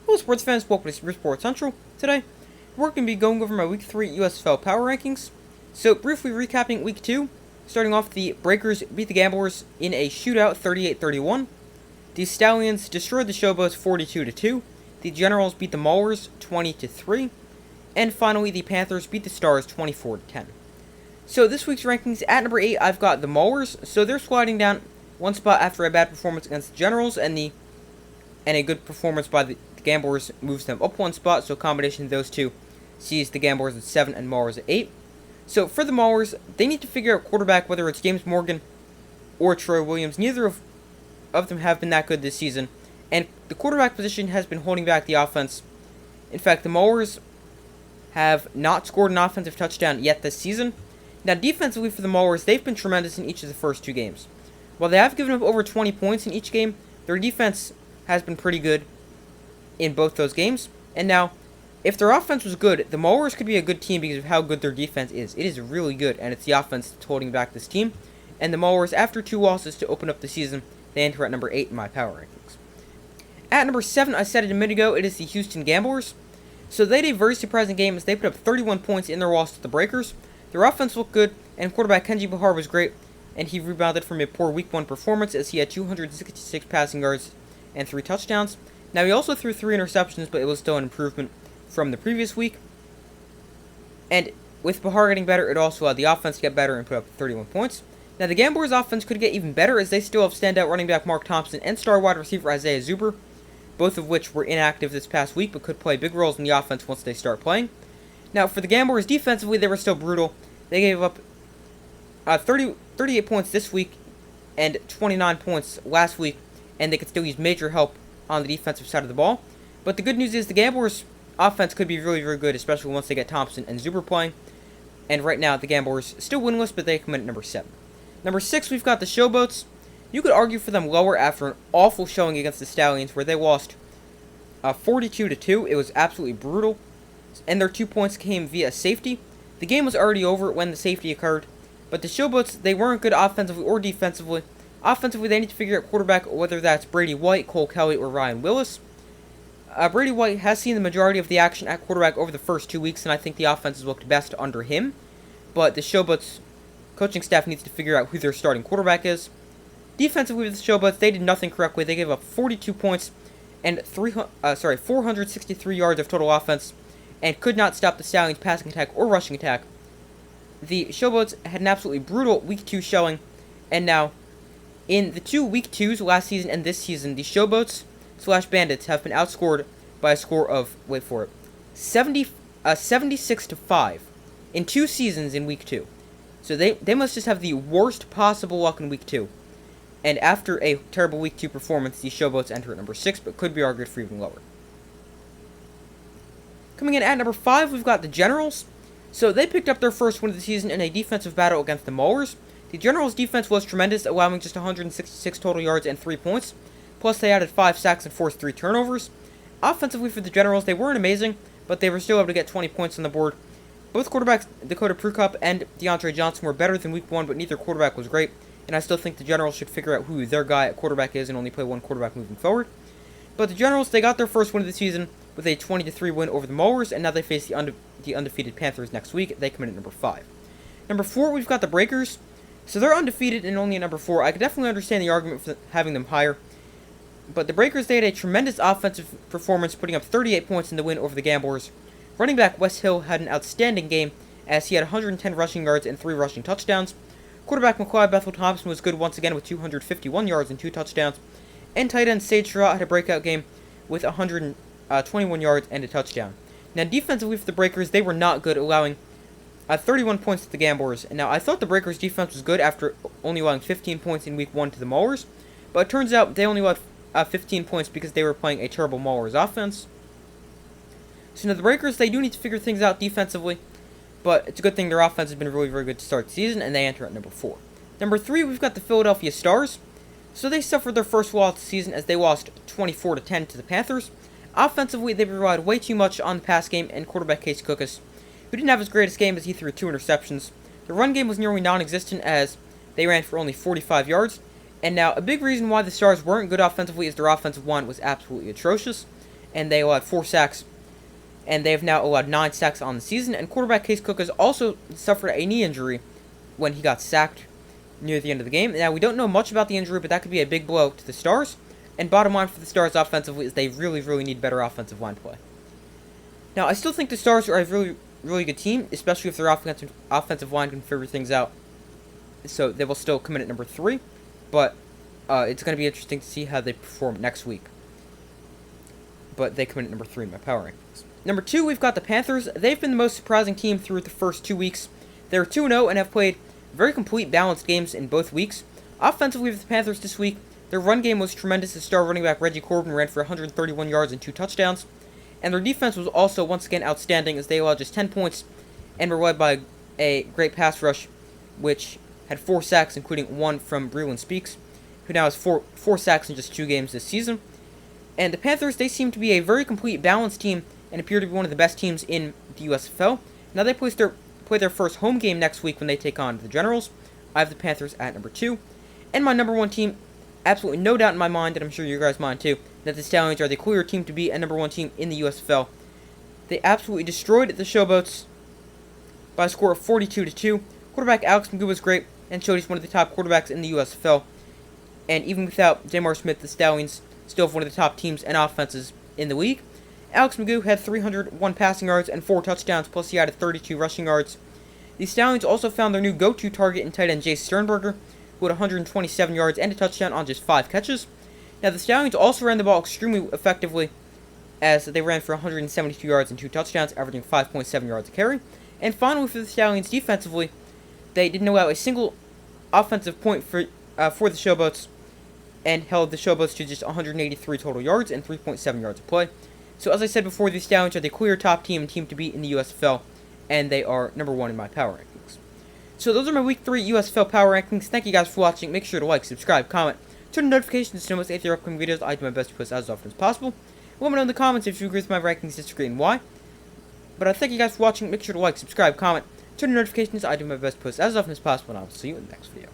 Hello sports fans, welcome to Sports Central. Today, we're going to be going over my Week 3 USFL power rankings. So, briefly recapping Week 2, starting off, the Breakers beat the Gamblers in a shootout 38-31. The Stallions destroyed the Showboats 42-2. The Generals beat the Maulers 20-3. And finally, the Panthers beat the Stars 24-10. So, this week's rankings, at number 8, I've got the Maulers. So, they're sliding down one spot after a bad performance against the Generals, and a good performance by the Gamblers moves them up one spot, so a combination of those two sees the Gamblers at 7 and Maulers at 8. So for the Maulers, they need to figure out quarterback, whether it's James Morgan or Troy Williams. Neither of them have been that good this season, and the quarterback position has been holding back the offense. In fact, the Maulers have not scored an offensive touchdown yet this season. Now, defensively for the Maulers, they've been tremendous in each of the first two games. While they have given up over 20 points in each game, their defense has been pretty good in both those games. And now, if their offense was good, the Maulers could be a good team because of how good their defense is. It is really good, and it's the offense that's holding back this team. And the Maulers, after 2 losses to open up the season, they enter at number 8 in my power rankings. At number 7, I said it a minute ago, it is the Houston Gamblers. So they had a very surprising game as they put up 31 points in their loss to the Breakers. Their offense looked good, and quarterback Kenji Bahar was great, and he rebounded from a poor Week 1 performance as he had 266 passing yards and 3 touchdowns. Now, he also threw 3 interceptions, but it was still an improvement from the previous week. And with Bahar getting better, it also allowed the offense to get better and put up 31 points. Now, the Gamblers' offense could get even better as they still have standout running back Mark Thompson and star wide receiver Isaiah Zuber, both of which were inactive this past week but could play big roles in the offense once they start playing. Now, for the Gamblers, defensively, they were still brutal. They gave up 38 points this week and 29 points last week, and they could still use major help on the defensive side of the ball. But the good news is the Gamblers' offense could be really, really good, especially once they get Thompson and Zuber playing. And right now, the Gamblers still winless, but they come in at number 7. Number 6, we've got the Showboats. You could argue for them lower after an awful showing against the Stallions, where they lost 42-2. It was absolutely brutal, and their 2 points came via safety. The game was already over when the safety occurred, but the Showboats, they weren't good offensively or defensively. Offensively, they need to figure out quarterback, whether that's Brady White, Cole Kelly, or Ryan Willis. Brady White has seen the majority of the action at quarterback over the first 2 weeks, and I think the offense has looked best under him. But the Showboats coaching staff needs to figure out who their starting quarterback is. Defensively with the Showboats, they did nothing correctly. They gave up 42 points and 463 yards of total offense, and could not stop the Stallions' passing attack or rushing attack. The Showboats had an absolutely brutal Week 2 showing, and now, in the 2 Week 2s last season and this season, the Showboats/Bandits have been outscored by a score of, wait for it, 76-5 in 2 seasons in Week 2. So they must just have the worst possible luck in Week 2. And after a terrible Week 2 performance, the Showboats enter at number 6, but could be argued for even lower. Coming in at number 5, we've got the Generals. So they picked up their first win of the season in a defensive battle against the Maulers. The Generals' defense was tremendous, allowing just 166 total yards and 3 points. Plus, they added 5 sacks and forced 3 turnovers. Offensively for the Generals, they weren't amazing, but they were still able to get 20 points on the board. Both quarterbacks, Dakota Prukup and DeAndre Johnson, were better than Week 1, but neither quarterback was great. And I still think the Generals should figure out who their guy at quarterback is and only play one quarterback moving forward. But the Generals, they got their first win of the season with a 20-3 win over the Maulers, and now they face the undefeated Panthers next week. They come in at number 5. Number 4, we've got the Breakers. So they're undefeated and only at number 4. I could definitely understand the argument for having them higher. But the Breakers, they had a tremendous offensive performance, putting up 38 points in the win over the Gamblers. Running back Wes Hill had an outstanding game, as he had 110 rushing yards and 3 rushing touchdowns. Quarterback McCoy Bethel Thompson was good once again with 251 yards and 2 touchdowns. And tight end Sage Surratt had a breakout game with 121 yards and a touchdown. Now, defensively for the Breakers, they were not good, allowing 31 points to the Gamblers. Now, I thought the Breakers' defense was good after only allowing 15 points in Week 1 to the Maulers, but it turns out they only allowed 15 points because they were playing a terrible Maulers offense. So now the Breakers, they do need to figure things out defensively, but it's a good thing their offense has been really, very good to start the season, and they enter at number 4. Number 3, we've got the Philadelphia Stars. So they suffered their first loss of the season as they lost 24-10 to the Panthers. Offensively, they relied way too much on the pass game and quarterback Case Cookus, who didn't have his greatest game as he threw 2 interceptions. The run game was nearly non-existent as they ran for only 45 yards. And now, a big reason why the Stars weren't good offensively is their offensive line was absolutely atrocious. and they allowed 4 sacks, and they have now allowed 9 sacks on the season. And quarterback Case Cook has also suffered a knee injury when he got sacked near the end of the game. Now, we don't know much about the injury, but that could be a big blow to the Stars. And bottom line for the Stars offensively is they really, really need better offensive line play. Now, I still think the Stars are a really, really good team, especially if their offensive line can figure things out. So they will still come in at number 3, but it's going to be interesting to see how they perform next week. But they come in at number 3 in my power rankings. Number 2, we've got the Panthers. They've been the most surprising team through the first 2 weeks. They're 2-0 and have played very complete, balanced games in both weeks. Offensively for the Panthers this week, their run game was tremendous. The star running back Reggie Corbin ran for 131 yards and 2 touchdowns. And their defense was also once again outstanding as they allowed just 10 points and were led by a great pass rush, which had 4 sacks, including 1 from Breland Speaks, who now has 4 sacks in just 2 games this season. And the Panthers, they seem to be a very complete, balanced team and appear to be one of the best teams in the USFL. Now they play their first home game next week when they take on the Generals. I have the Panthers at number 2. And my number 1 team, absolutely no doubt in my mind, and I'm sure you guys' mind too, that the Stallions are the clear team to be a number 1 team in the USFL. They absolutely destroyed the Showboats by a score of 42-2. Quarterback Alex McGough was great and showed he's one of the top quarterbacks in the USFL. And even without Jamar Smith, the Stallions still have one of the top teams and offenses in the league. Alex McGough had 301 passing yards and 4 touchdowns, plus he added 32 rushing yards. The Stallions also found their new go-to target in tight end Jace Sternberger, who had 127 yards and a touchdown on just 5 catches. Now, the Stallions also ran the ball extremely effectively, as they ran for 172 yards and 2 touchdowns, averaging 5.7 yards a carry. And finally, for the Stallions defensively, they didn't allow a single offensive point for the Showboats, and held the Showboats to just 183 total yards and 3.7 yards of play. So, as I said before, the Stallions are the clear top team and team to beat in the USFL, and they are number 1 in my power rankings. So those are my Week 3 USFL power rankings. Thank you guys for watching. Make sure to like, subscribe, comment, turn on notifications to know most of upcoming videos. I do my best to post as often as possible. Let me know in the comments if you agree with my rankings, disagree, and why. But I thank you guys for watching. Make sure to like, subscribe, comment, turn on notifications. I do my best to post as often as possible, and I will see you in the next video.